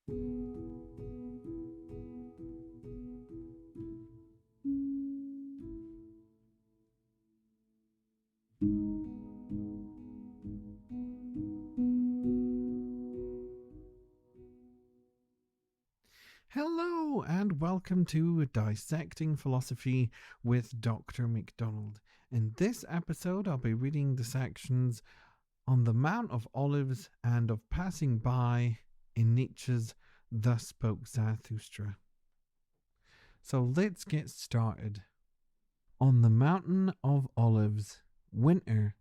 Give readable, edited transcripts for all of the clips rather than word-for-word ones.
Hello and welcome to Dissecting Philosophy with Dr McDonald. In this episode, I'll be reading the sections on the Mount of Olives and of passing by in Nietzsche's Thus Spoke Zarathustra. So let's get started. On the Mountain of Olives, winter,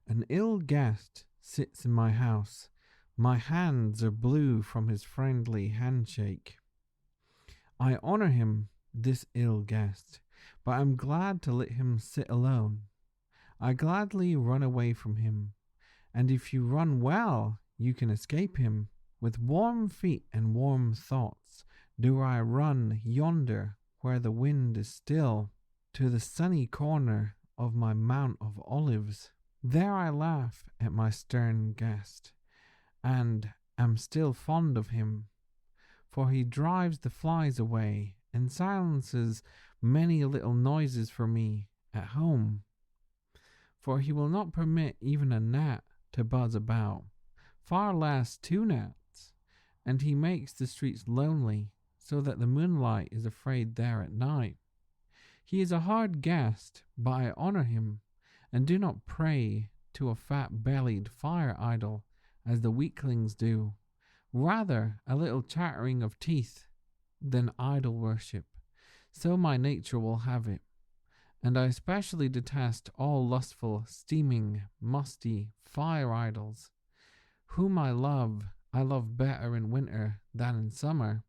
an ill guest sits in my house. My hands are blue from his friendly handshake. I honour him, this ill guest, but I'm glad to let him sit alone. I gladly run away from him, and if you run well, you can escape him. With warm feet and warm thoughts do I run yonder where the wind is still, to the sunny corner of my Mount of Olives. There I laugh at my stern guest, and am still fond of him, for he drives the flies away and silences many little noises for me at home. For he will not permit even a gnat to buzz about, far less two gnats, and he makes the streets lonely, so that the moonlight is afraid there at night. He is a hard guest, but I honour him, and do not pray to a fat-bellied fire idol, as the weaklings do. Rather a little chattering of teeth than idol worship. So my nature will have it. And I especially detest all lustful, steaming, musty fire idols. Whom I love better in winter than in summer.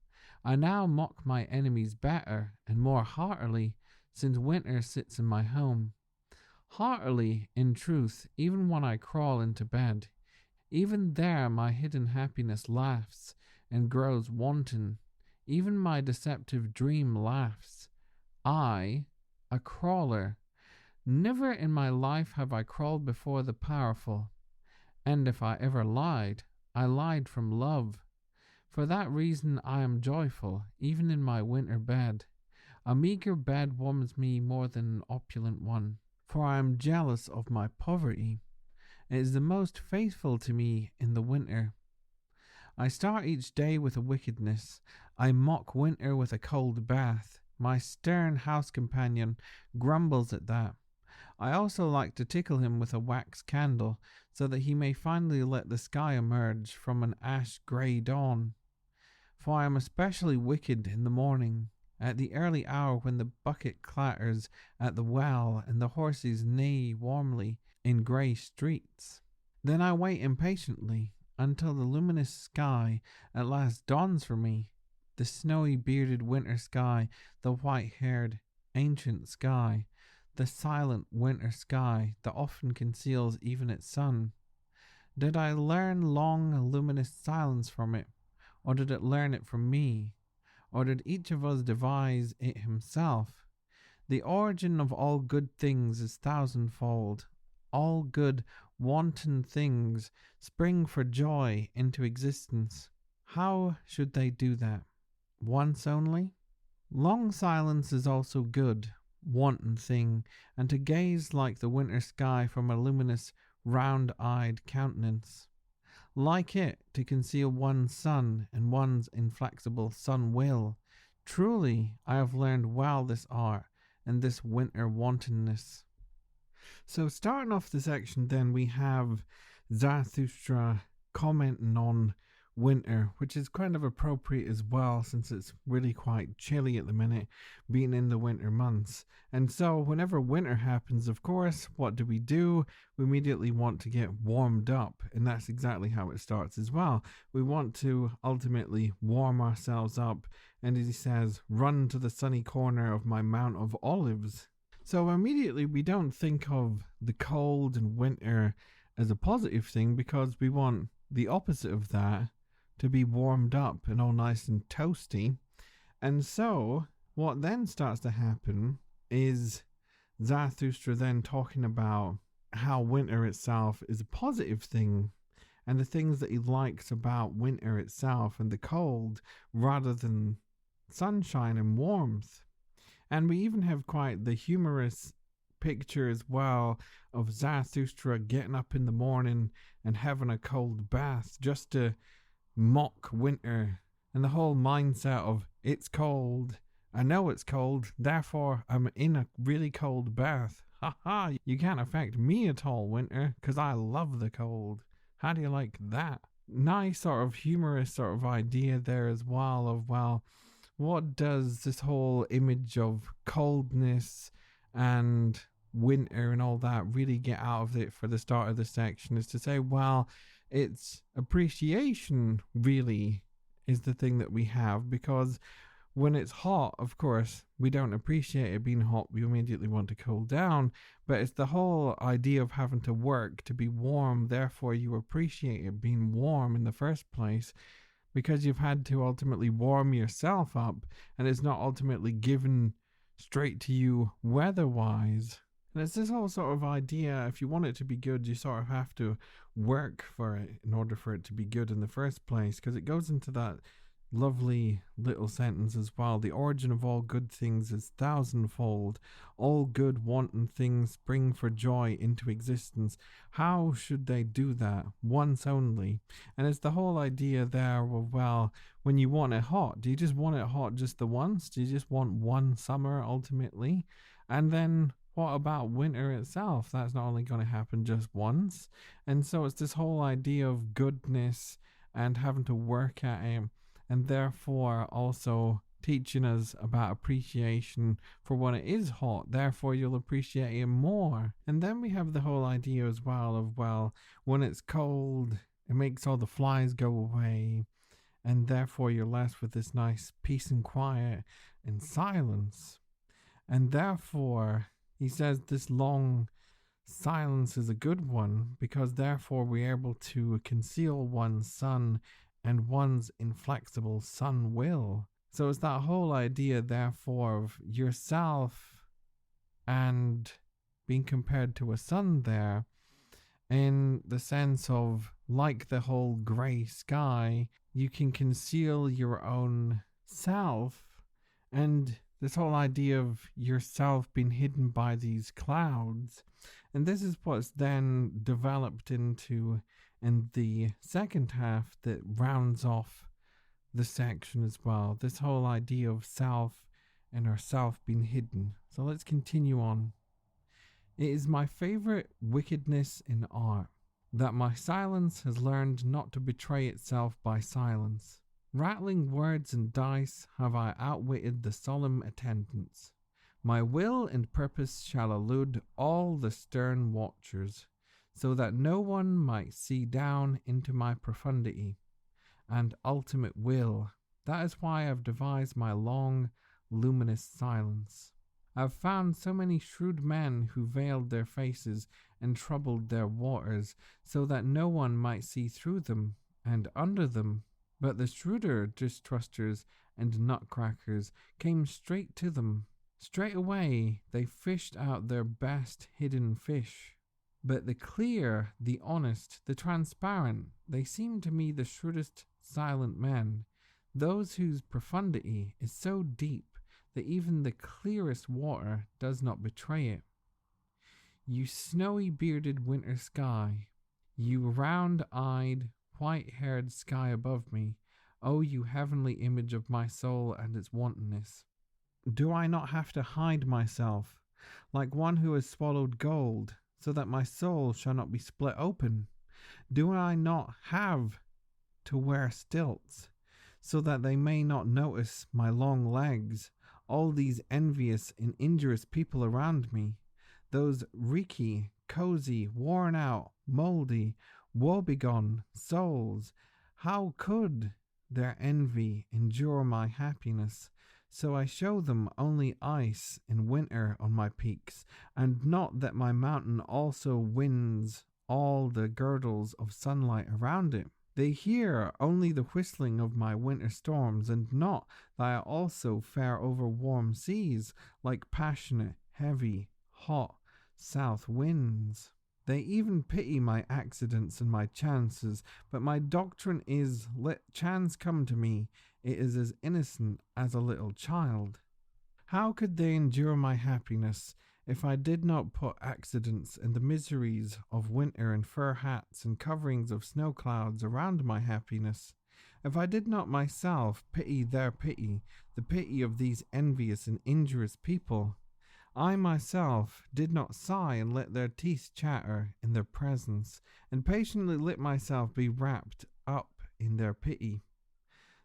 I now mock my enemies better and more heartily, since winter sits in my home. Heartily, in truth, even when I crawl into bed. Even there my hidden happiness laughs and grows wanton. Even my deceptive dream laughs. I, a crawler. Never in my life have I crawled before the powerful. And if I ever lied, I lied from love. For that reason I am joyful, even in my winter bed. A meagre bed warms me more than an opulent one, for I am jealous of my poverty. It is the most faithful to me in the winter. I start each day with a wickedness. I mock winter with a cold bath. My stern house companion grumbles at that. I also like to tickle him with a wax candle, so that he may finally let the sky emerge from an ash-grey dawn. For I am especially wicked in the morning, at the early hour when the bucket clatters at the well and the horses neigh warmly in grey streets. Then I wait impatiently until the luminous sky at last dawns for me, the snowy bearded winter sky, the white-haired ancient sky, the silent winter sky that often conceals even its sun. Did I learn long luminous silence from it, or did it learn it from me, or did each of us devise it himself? The origin of all good things is thousandfold. All good, wanton things spring for joy into existence. How should they do that? Once only? Long silence is also good, wanton thing, and to gaze like the winter sky from a luminous, round-eyed countenance. Like it, to conceal one's sun and one's inflexible sun-will. Truly, I have learned well this art and this winter wantonness. So starting off the section then, we have Zarathustra commenting on winter, which is kind of appropriate as well, since it's really quite chilly at the minute, being in the winter months. And so whenever winter happens, of course, what do? We immediately want to get warmed up, and that's exactly how it starts as well. We want to ultimately warm ourselves up, and as he says, run to the sunny corner of my Mount of Olives. So immediately we don't think of the cold and winter as a positive thing, because we want the opposite of that, to be warmed up and all nice and toasty. And so what then starts to happen is Zarathustra then talking about how winter itself is a positive thing. and the things that he likes about winter itself and the cold rather than sunshine and warmth. And we even have quite the humorous picture as well of Zarathustra getting up in the morning and having a cold bath just to mock winter, and the whole mindset of it's cold, I know it's cold, therefore I'm in a really cold bath. Ha ha, you can't affect me at all, winter, because I love the cold. How do you like that? Nice sort of humorous sort of idea there as well of, well, what does this whole image of coldness and winter and all that really get out of it for the start of the section is to say, well, it's appreciation really is the thing that we have, because when it's hot, of course, we don't appreciate it being hot. We immediately want to cool down. But it's the whole idea of having to work to be warm. Therefore, you appreciate it being warm in the first place because you've had to ultimately warm yourself up. And it's not ultimately given straight to you weather-wise. And it's this whole sort of idea, if you want it to be good, you sort of have to work for it in order for it to be good in the first place. Because it goes into that lovely little sentence as well. The origin of all good things is thousandfold. All good wanton things spring for joy into existence. How should they do that? Once only. And it's the whole idea there of, well, when you want it hot, do you just want it hot just the once? Do you just want one summer ultimately? And then what about winter itself? That's not only going to happen just once. And so it's this whole idea of goodness and having to work at it, and therefore also teaching us about appreciation for when it is hot. Therefore, you'll appreciate it more. And then we have the whole idea as well of, well, when it's cold, it makes all the flies go away. And therefore, you're left with this nice peace and quiet and silence. And therefore, he says this long silence is a good one, because therefore we're able to conceal one's sun and one's inflexible sun will. So it's that whole idea, therefore, of yourself and being compared to a sun there, in the sense of, like the whole grey sky, you can conceal your own self, and this whole idea of yourself being hidden by these clouds. And this is what's then developed into in the second half that rounds off the section as well. This whole idea of self and our self being hidden. So let's continue on. It is my favorite wickedness in art that my silence has learned not to betray itself by silence. Rattling words and dice have I outwitted the solemn attendants. My will and purpose shall elude all the stern watchers, so that no one might see down into my profundity and ultimate will. That is why I've devised my long, luminous silence. I've found so many shrewd men who veiled their faces and troubled their waters, so that no one might see through them and under them. But the shrewder distrusters and nutcrackers came straight to them. Straight away they fished out their best hidden fish. But the clear, the honest, the transparent, they seem to me the shrewdest silent men, those whose profundity is so deep that even the clearest water does not betray it. You snowy bearded winter sky, you round-eyed, white-haired sky above me, oh, you heavenly image of my soul and its wantonness. Do I not have to hide myself, like one who has swallowed gold, so that my soul shall not be split open? Do I not have to wear stilts, so that they may not notice my long legs, all these envious and injurious people around me, those reeky, cozy, worn out, mouldy, woebegone souls? How could their envy endure my happiness? So I show them only ice in winter on my peaks, and not that my mountain also wins all the girdles of sunlight around it. They hear only the whistling of my winter storms, and not that I also fare over warm seas like passionate, heavy, hot south winds. They even pity my accidents and my chances, but my doctrine is, let chance come to me, it is as innocent as a little child. How could they endure my happiness if I did not put accidents and the miseries of winter and fur hats and coverings of snow clouds around my happiness? If I did not myself pity their pity, the pity of these envious and injurious people, I myself did not sigh and let their teeth chatter in their presence, and patiently let myself be wrapped up in their pity.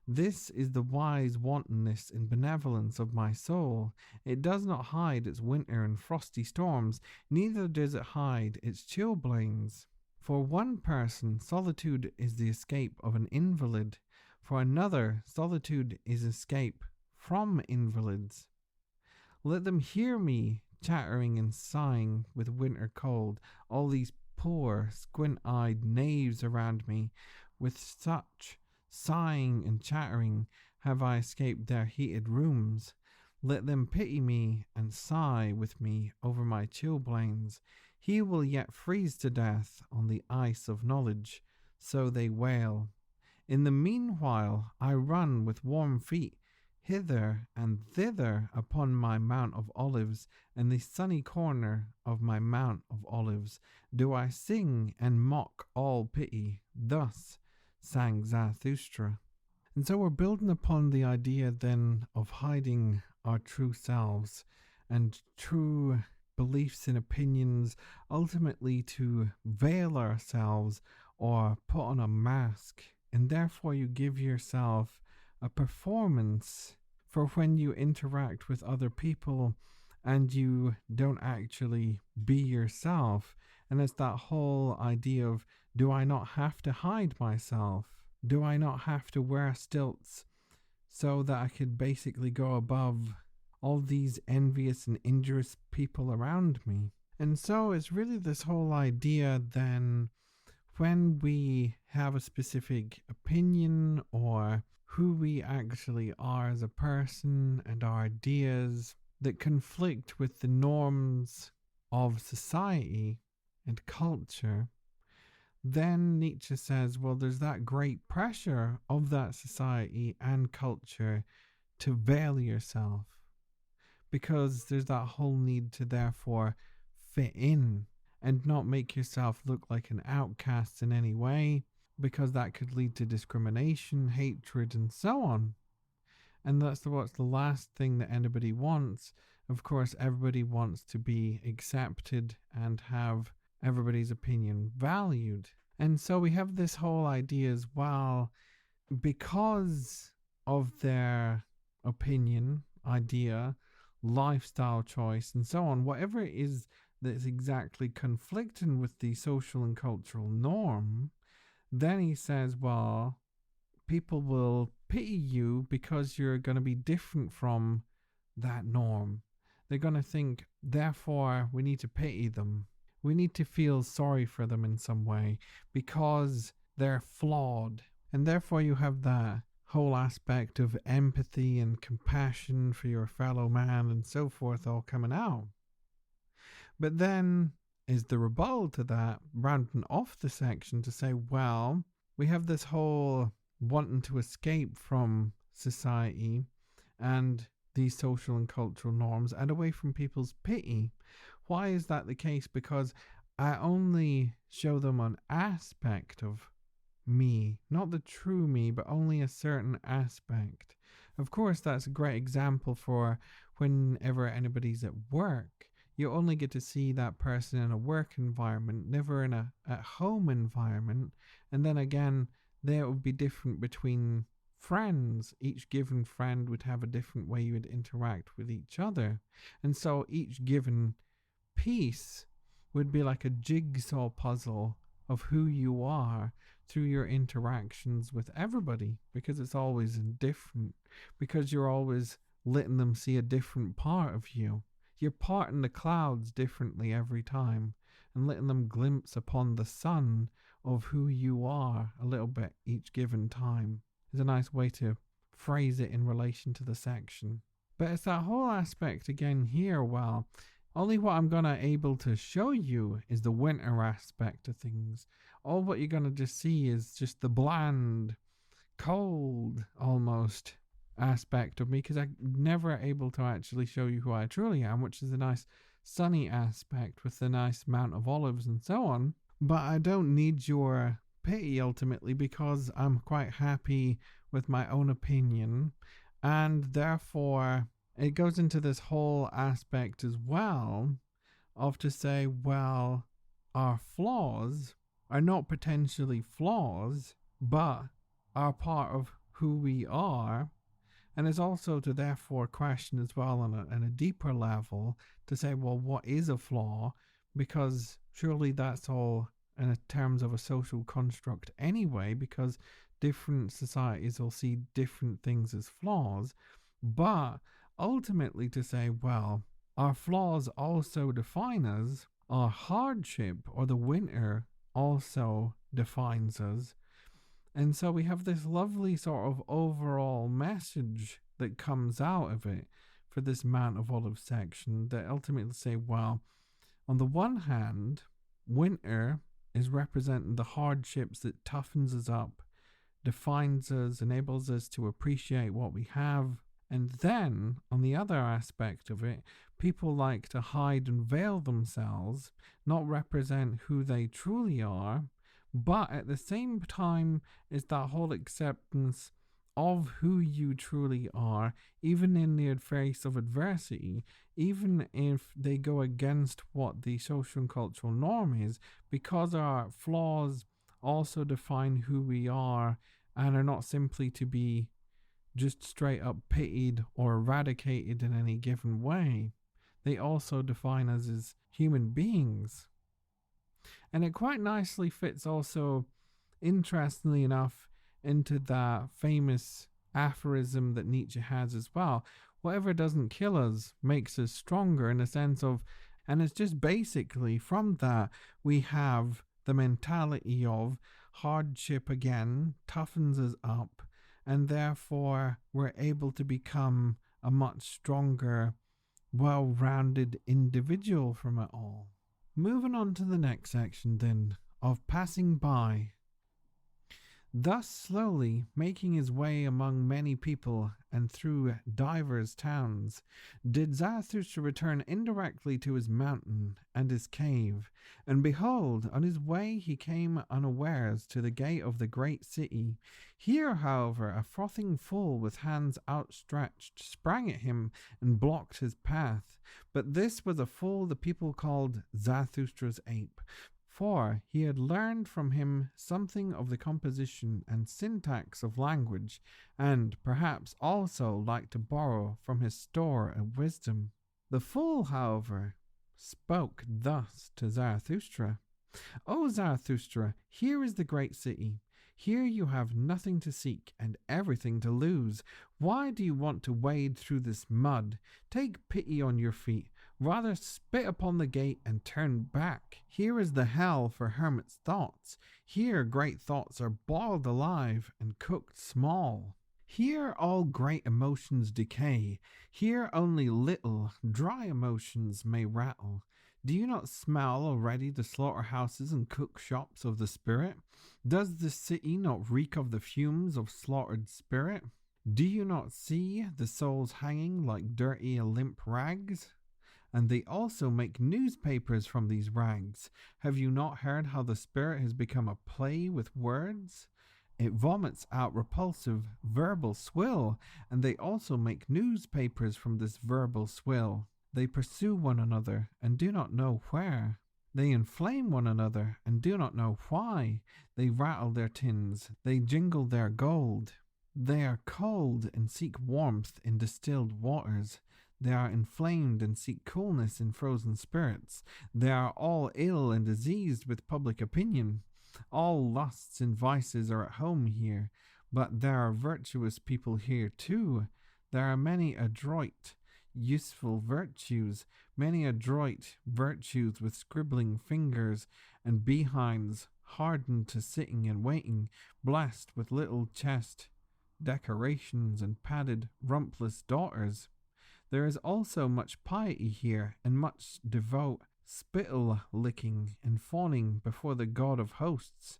This is the wise wantonness and benevolence of my soul. It does not hide its winter and frosty storms, neither does it hide its chilblains. For one person, solitude is the escape of an invalid. For another, solitude is escape from invalids. Let them hear me chattering and sighing with winter cold, all these poor, squint-eyed knaves around me. With such sighing and chattering have I escaped their heated rooms. Let them pity me and sigh with me over my chilblains. He will yet freeze to death on the ice of knowledge, so they wail. In the meanwhile I run with warm feet hither and thither upon my Mount of Olives, and the sunny corner of my Mount of Olives do I sing and mock all pity. Thus sang Zarathustra. And so we're building upon the idea then of hiding our true selves and true beliefs and opinions, ultimately to veil ourselves or put on a mask. And therefore you give yourself a performance for when you interact with other people and you don't actually be yourself. And it's that whole idea of, do I not have to hide myself? Do I not have to wear stilts so that I could basically go above all these envious and injurious people around me? And so it's really this whole idea then, when we have a specific opinion or who we actually are as a person and our ideas that conflict with the norms of society and culture, then Nietzsche says, well, there's that great pressure of that society and culture to veil yourself, because there's that whole need to therefore fit in and not make yourself look like an outcast in any way, because that could lead to discrimination, hatred, and so on. And that's what's the last thing that anybody wants. Of course, everybody wants to be accepted and have everybody's opinion valued. And so we have this whole idea as well, because of their opinion, idea, lifestyle choice, and so on, whatever it is that's exactly conflicting with the social and cultural norm, then he says, well, people will pity you because you're going to be different from that norm. They're going to think, therefore, we need to pity them. We need to feel sorry for them in some way because they're flawed. And therefore you have that whole aspect of empathy and compassion for your fellow man and so forth all coming out. But then is the rebuttal to that, rounding off the section to say, well, we have this whole wanting to escape from society and these social and cultural norms and away from people's pity. Why is that the case? Because I only show them an aspect of me, not the true me, but only a certain aspect. Of course, that's a great example for whenever anybody's at work. You only get to see that person in a work environment, never in a at-home environment. And then again, there would be different between friends. Each given friend would have a different way you would interact with each other. And so each given piece would be like a jigsaw puzzle of who you are through your interactions with everybody, because it's always different, because you're always letting them see a different part of you. You're parting the clouds differently every time and letting them glimpse upon the sun of who you are a little bit each given time. Is a nice way to phrase it in relation to the section. But it's that whole aspect again here, well, Only what I'm gonna able to show you is the winter aspect of things. All what you're gonna just see is just the bland, cold almost aspect of me, because I'm never able to actually show you who I truly am, which is a nice sunny aspect with the nice amount of olives and so on. But I don't need your pity ultimately, because I'm quite happy with my own opinion, and therefore it goes into this whole aspect as well of to say, well, our flaws are not potentially flaws, but are part of who we are. And it's also to therefore question as well on a deeper level to say, well, what is a flaw? Because surely that's all in terms of a social construct anyway, because different societies will see different things as flaws. But ultimately to say, well, our flaws also define us, our hardship or the winter also defines us. And so we have this lovely sort of overall message that comes out of it for this Mount of Olives section that ultimately say, well, on the one hand, winter is representing the hardships that toughens us up, defines us, enables us to appreciate what we have. And then, on the other aspect of it, people like to hide and veil themselves, not represent who they truly are, but at the same time is that whole acceptance of who you truly are, even in the face of adversity, even if they go against what the social and cultural norm is, because our flaws also define who we are and are not simply to be just straight up pitied or eradicated in any given way. They also define us as human beings. And it quite nicely fits also, interestingly enough, into that famous aphorism that Nietzsche has as well. Whatever doesn't kill us makes us stronger, in a sense of, and it's just basically from that we have the mentality of hardship again toughens us up, and therefore we're able to become a much stronger, well rounded individual from it all. Moving on to the next section, then, of passing by. Thus slowly making his way among many people and through divers towns, did Zarathustra return indirectly to his mountain and his cave. And behold, on his way he came unawares to the gate of the great city. Here, however, a frothing fool with hands outstretched sprang at him and blocked his path. But this was a fool the people called Zarathustra's ape, for he had learned from him something of the composition and syntax of language, and perhaps also liked to borrow from his store of wisdom. The fool, however, spoke thus to Zarathustra: O Zarathustra, here is the great city. Here you have nothing to seek and everything to lose. Why do you want to wade through this mud? Take pity on your feet. Rather spit upon the gate and turn back. Here is the hell for hermits' thoughts. Here great thoughts are boiled alive and cooked small. Here all great emotions decay. Here only little, dry emotions may rattle. Do you not smell already the slaughterhouses and cook shops of the spirit? Does the city not reek of the fumes of slaughtered spirit? Do you not see the souls hanging like dirty limp rags? And they also make newspapers from these rags. Have you not heard how the spirit has become a play with words? It vomits out repulsive verbal swill, and they also make newspapers from this verbal swill. They pursue one another and do not know where. They inflame one another and do not know why. They rattle their tins, they jingle their gold. They are cold and seek warmth in distilled waters. They are inflamed and seek coolness in frozen spirits. They are all ill and diseased with public opinion. All lusts and vices are at home here, but there are virtuous people here too. There are many adroit, useful virtues, many adroit virtues with scribbling fingers and behinds hardened to sitting and waiting, blessed with little chest decorations and padded rumpless daughters. There is also much piety here, and much devout spittle licking and fawning before the God of hosts.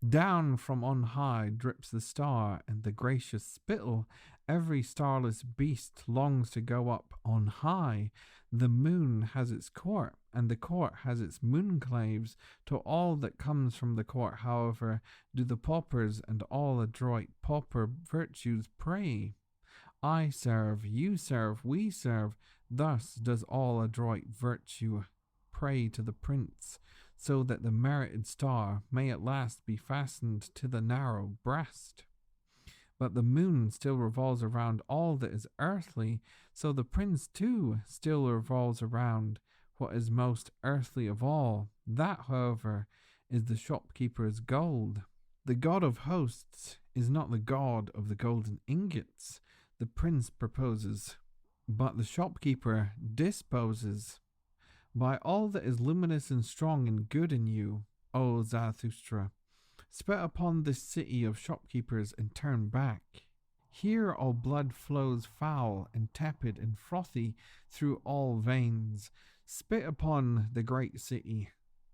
Down from on high drips the star and the gracious spittle. Every starless beast longs to go up on high. The moon has its court, and the court has its moonclaves. To all that comes from the court, however, do the paupers and all adroit pauper virtues pray. I serve, you serve, we serve. Thus does all adroit virtue pray to the prince, so that the merited star may at last be fastened to the narrow breast. But the moon still revolves around all that is earthly, so the prince too still revolves around what is most earthly of all. That, however, is the shopkeeper's gold. The God of hosts is not the God of the golden ingots, the prince proposes, but the shopkeeper disposes. By all that is luminous and strong and good in you, O Zarathustra, spit upon this city of shopkeepers and turn back. Here all blood flows foul and tepid and frothy through all veins. Spit upon the great city.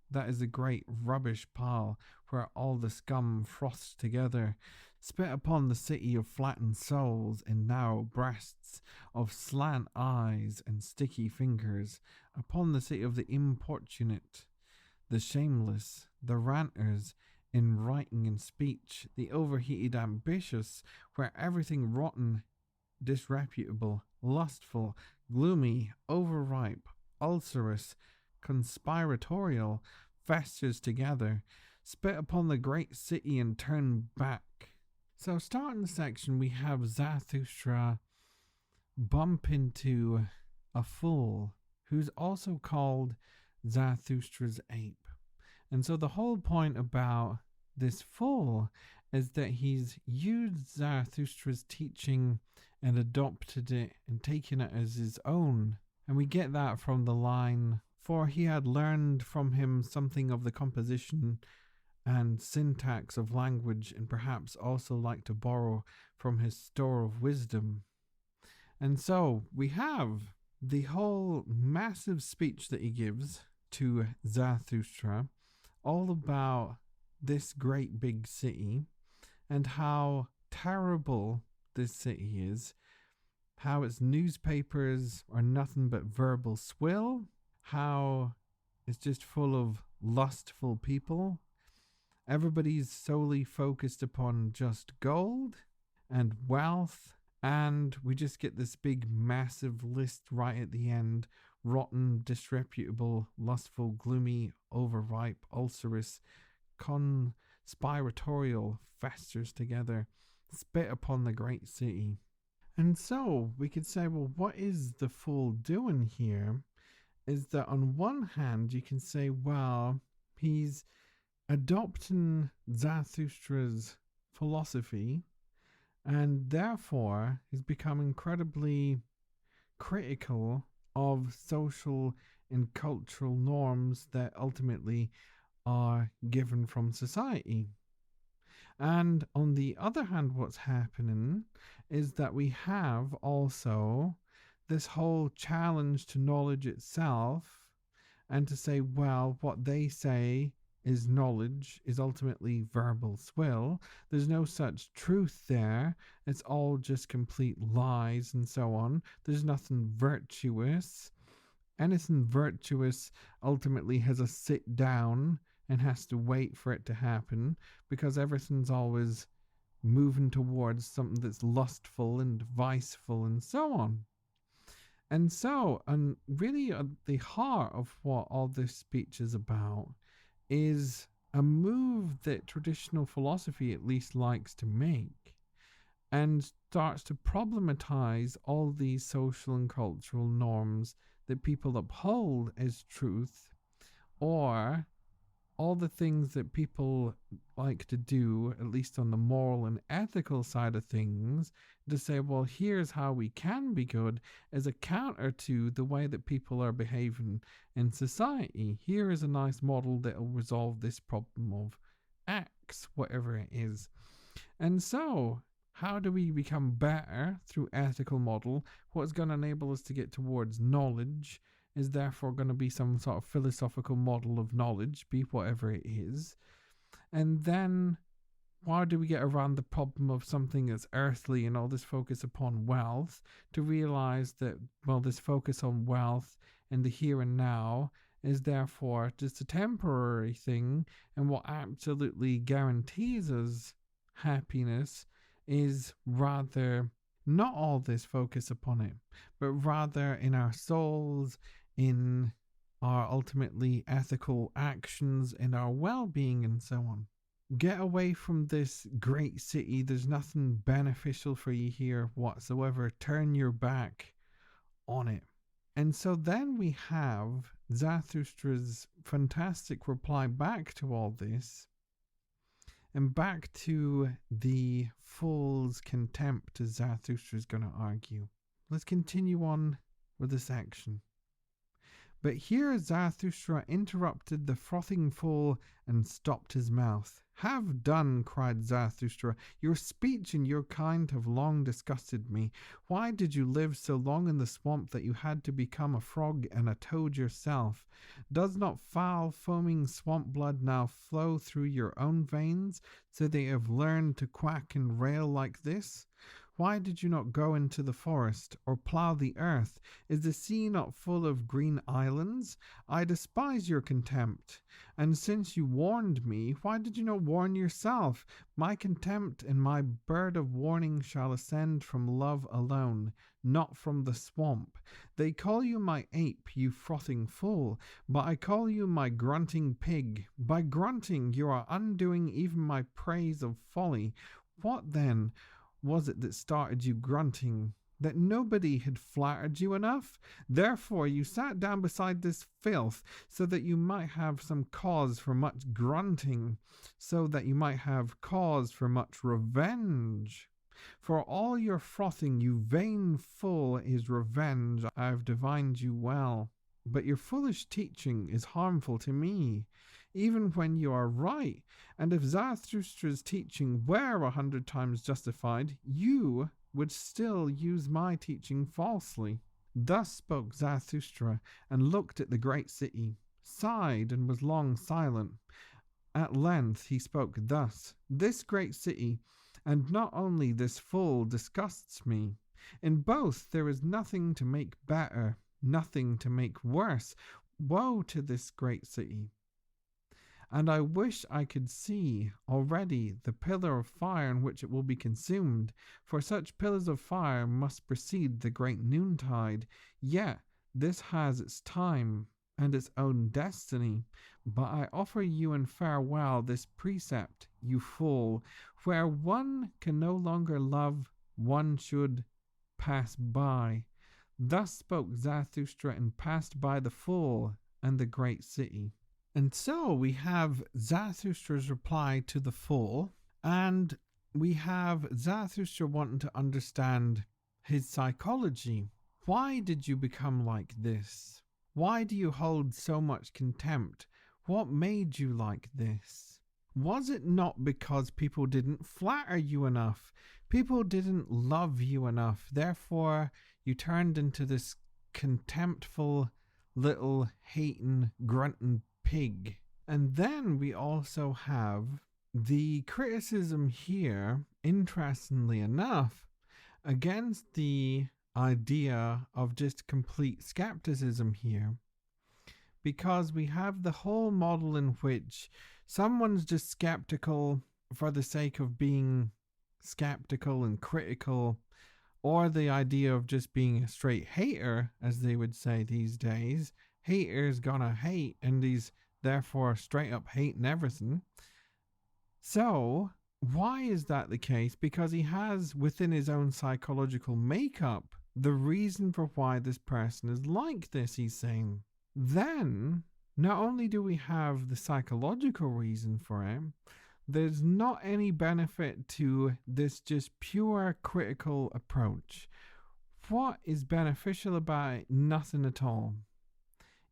That is a great rubbish pile where all the scum froths together. Spit upon the city of flattened souls and narrow breasts, of slant eyes and sticky fingers, upon the city of the importunate, the shameless, the ranters, in writing and speech, the overheated ambitious, where everything rotten, disreputable, lustful, gloomy, overripe, ulcerous, conspiratorial, festers together. Spit upon the great city and turn back. So starting the section, we have Zarathustra bump into a fool who's also called Zarathustra's ape. And so the whole point about this fool is that he's used Zarathustra's teaching and adopted it and taken it as his own. And we get that from the line, for he had learned from him something of the composition and syntax of language, and perhaps also like to borrow from his store of wisdom. And so we have the whole massive speech that he gives to Zarathustra, all about this great big city and how terrible this city is, how its newspapers are nothing but verbal swill, how it's just full of lustful people. Everybody's solely focused upon just gold and wealth, and we just get this big massive list right at the end: rotten, disreputable, lustful, gloomy, overripe, ulcerous, conspiratorial, festers together, spit upon the great city. And so we could say, well, what is the fool doing here? Is that on one hand you can say, well, he's adopting Zarathustra's philosophy, and therefore he's become incredibly critical of social and cultural norms that ultimately are given from society. And on the other hand, what's happening is that we have also this whole challenge to knowledge itself, and to say, well, what they say is knowledge is ultimately verbal swill. There's no such truth there. It's all just complete lies and so on. There's nothing virtuous. Anything virtuous ultimately has a sit down and has to wait for it to happen, because everything's always moving towards something that's lustful and viceful and so on. And so, and really at the heart of what all this speech is about is a move that traditional philosophy at least likes to make, and starts to problematize all these social and cultural norms that people uphold as truth, or all the things that people like to do, at least on the moral and ethical side of things, to say, well, here's how we can be good, as a counter to the way that people are behaving in society. Here is a nice model that will resolve this problem of X, whatever it is. And so How do we become better through ethical model? What's going to enable us to get towards knowledge is therefore going to be some sort of philosophical model of knowledge, be whatever it is. And then why do we get around the problem of something that's earthly and all this focus upon wealth to realize that, well, this focus on wealth and the here and now is therefore just a temporary thing, and what absolutely guarantees us happiness is rather not all this focus upon it, but rather in our souls, in our ultimately ethical actions, in our well-being, and so on. Get away from this great city. There's nothing beneficial for you here whatsoever. Turn your back on it. And so then we have Zarathustra's fantastic reply back to all this, and back to the fool's contempt, as Zarathustra is going to argue. Let's continue on with the section. But here Zarathustra interrupted the frothing fool and stopped his mouth. "Have done," cried Zarathustra. "Your speech and your kind have long disgusted me. Why did you live so long in the swamp that you had to become a frog and a toad yourself? Does not foul, foaming swamp blood now flow through your own veins, so that you have learned to quack and rail like this? Why did you not go into the forest, or plough the earth? Is the sea not full of green islands? I despise your contempt. And since you warned me, why did you not warn yourself? My contempt and my bird of warning shall ascend from love alone, not from the swamp. They call you my ape, you frothing fool, but I call you my grunting pig. By grunting you are undoing even my praise of folly. What then was it that started you grunting? That nobody had flattered you enough? Therefore you sat down beside this filth, so that you might have some cause for much grunting, so that you might have cause for much revenge. For all your frothing, you vain fool, is revenge. I have divined you well. But your foolish teaching is harmful to me, even when you are right. And if Zarathustra's teaching were 100 times justified, you would still use my teaching falsely." Thus spoke Zarathustra, and looked at the great city, sighed, and was long silent. At length he spoke thus: "This great city, and not only this fool, disgusts me. In both there is nothing to make better, nothing to make worse. Woe to this great city! And I wish I could see already the pillar of fire in which it will be consumed, for such pillars of fire must precede the great noontide. Yet this has its time and its own destiny. But I offer you in farewell this precept, you fool: where one can no longer love, one should pass by." Thus spoke Zarathustra, and passed by the fool and the great city. And so we have Zarathustra's reply to the fool, and we have Zarathustra wanting to understand his psychology. Why did you become like this? Why do you hold so much contempt? What made you like this? Was it not because people didn't flatter you enough? People didn't love you enough. Therefore, you turned into this contemptful little hating, grunting pig. And then we also have the criticism here, interestingly enough, against the idea of just complete skepticism here, because we have the whole model in which someone's just skeptical for the sake of being skeptical and critical, or the idea of just being a straight hater, as they would say these days. Hater's gonna hate, and he's therefore straight up hating everything. So why is that the case? Because he has within his own psychological makeup the reason for why this person is like this, he's saying. Then not only do we have the psychological reason for it, there's not any benefit to this just pure critical approach. What is beneficial about it? Nothing at all.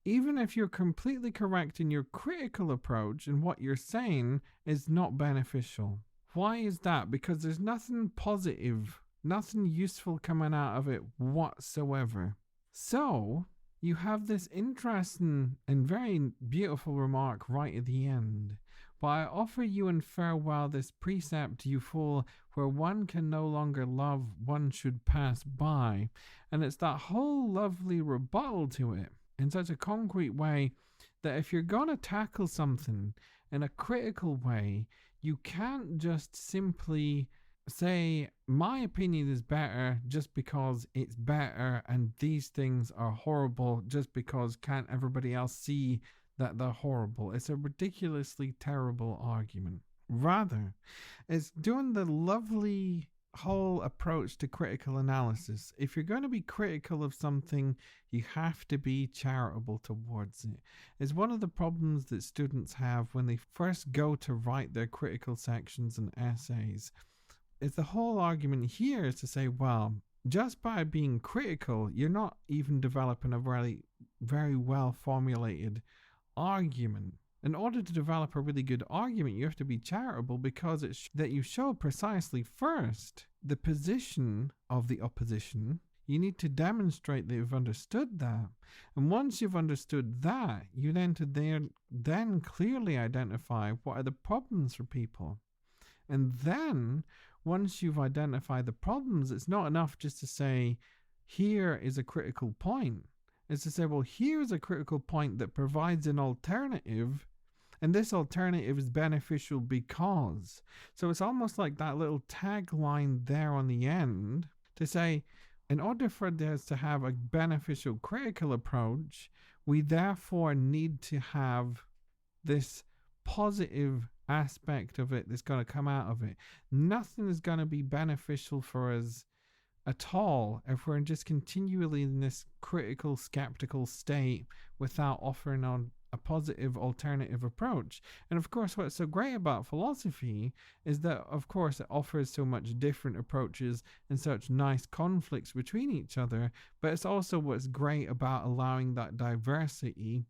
Even if you're completely correct in your critical approach, and what you're saying is not beneficial. Why is that? Because there's nothing positive, nothing useful coming out of it whatsoever. So, you have this interesting and very beautiful remark right at the end. But I offer you in farewell this precept, you fool, where one can no longer love, one should pass by. And it's that whole lovely rebuttal to it in such a concrete way that if you're going to tackle something in a critical way, you can't just simply say, my opinion is better just because it's better, and these things are horrible just because can't everybody else see that they're horrible. It's a ridiculously terrible argument. Rather, it's doing the lovely whole approach to critical analysis. If you're going to be critical of something, you have to be charitable towards it. It's one of the problems that students have when they first go to write their critical sections and essays. It's the whole argument here is to say, well, just by being critical, you're not even developing a very, very well formulated argument. In order to develop a really good argument, you have to be charitable because it's that you show precisely first the position of the opposition. You need to demonstrate that you've understood that. And once you've understood that, you then clearly identify what are the problems for people. And then, once you've identified the problems, it's not enough just to say, here is a critical point. It's to say, well, here's a critical point that provides an alternative, and this alternative is beneficial because. So it's almost like that little tagline there on the end to say, in order for this to have a beneficial critical approach, we therefore need to have this positive aspect of it that's going to come out of it. Nothing is going to be beneficial for us at all if we're just continually in this critical, skeptical state without offering on a positive alternative approach. And of course, what's so great about philosophy is that, of course, it offers so much different approaches and such nice conflicts between each other, but it's also what's great about allowing that diversity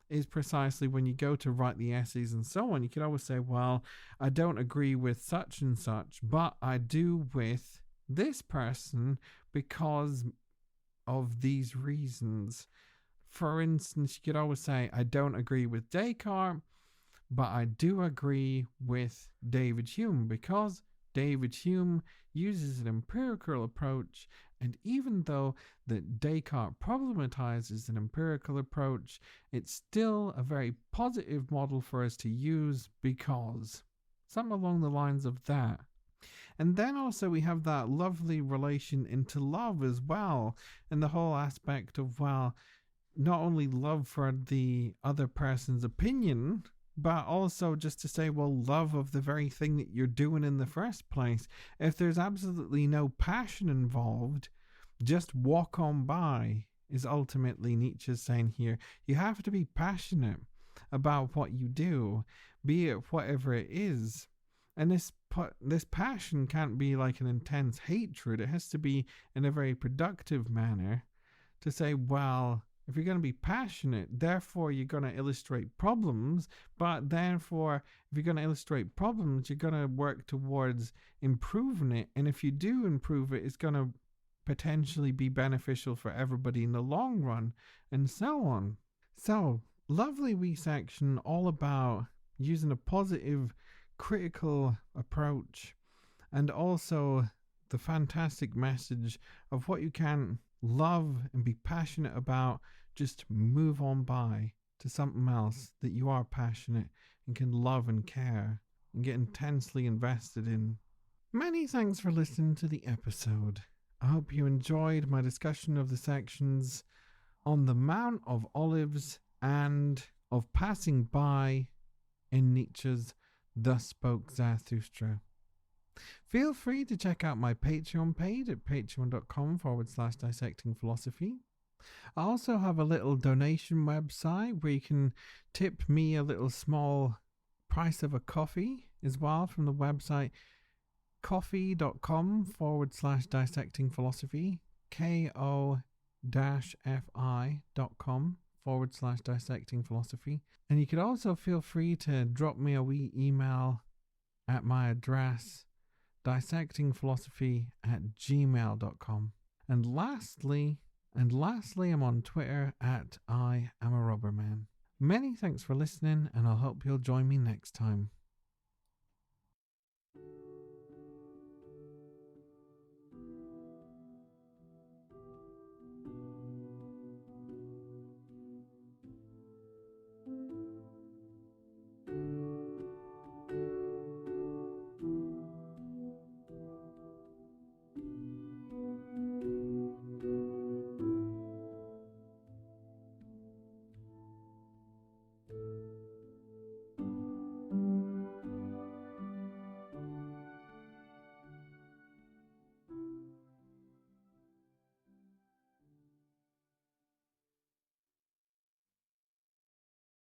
is precisely when you go to write the essays and so on, you can always say, well, I don't agree with such and such, but I do with this person because of these reasons. For instance, you could always say, I don't agree with Descartes, but I do agree with David Hume because David Hume uses an empirical approach, and even though that Descartes problematizes an empirical approach, it's still a very positive model for us to use because. Something along the lines of that. And then also we have that lovely relation into love as well, and the whole aspect of, well, not only love for the other person's opinion, but also just to say, well, love of the very thing that you're doing in the first place. If there's absolutely no passion involved, just walk on by, is ultimately Nietzsche saying here. You have to be passionate about what you do, be it whatever it is. And this passion can't be like an intense hatred. It has to be in a very productive manner to say, well, if you're going to be passionate, therefore you're going to illustrate problems, but therefore if you're going to illustrate problems, you're going to work towards improving it. And if you do improve it, it's going to potentially be beneficial for everybody in the long run, and so on. So, lovely wee section all about using a positive critical approach, and also the fantastic message of what you can love and be passionate about, just move on by to something else that you are passionate and can love and care and get intensely invested in. Many thanks for listening to the episode. I hope you enjoyed my discussion of the sections on the Mount of Olives and of passing by in Nietzsche's Thus Spoke Zarathustra. Feel free to check out my Patreon page at patreon.com/dissectingphilosophy. I also have a little donation website where you can tip me a little small price of a coffee as well from the website ko-fi.com/dissectingphilosophy, ko-fi.com/dissectingphilosophy. And you could also feel free to drop me a wee email at my address dissectingphilosophy@gmail.com. And lastly, I'm on Twitter at I am a rubberman. Many thanks for listening, and I hope you'll join me next time.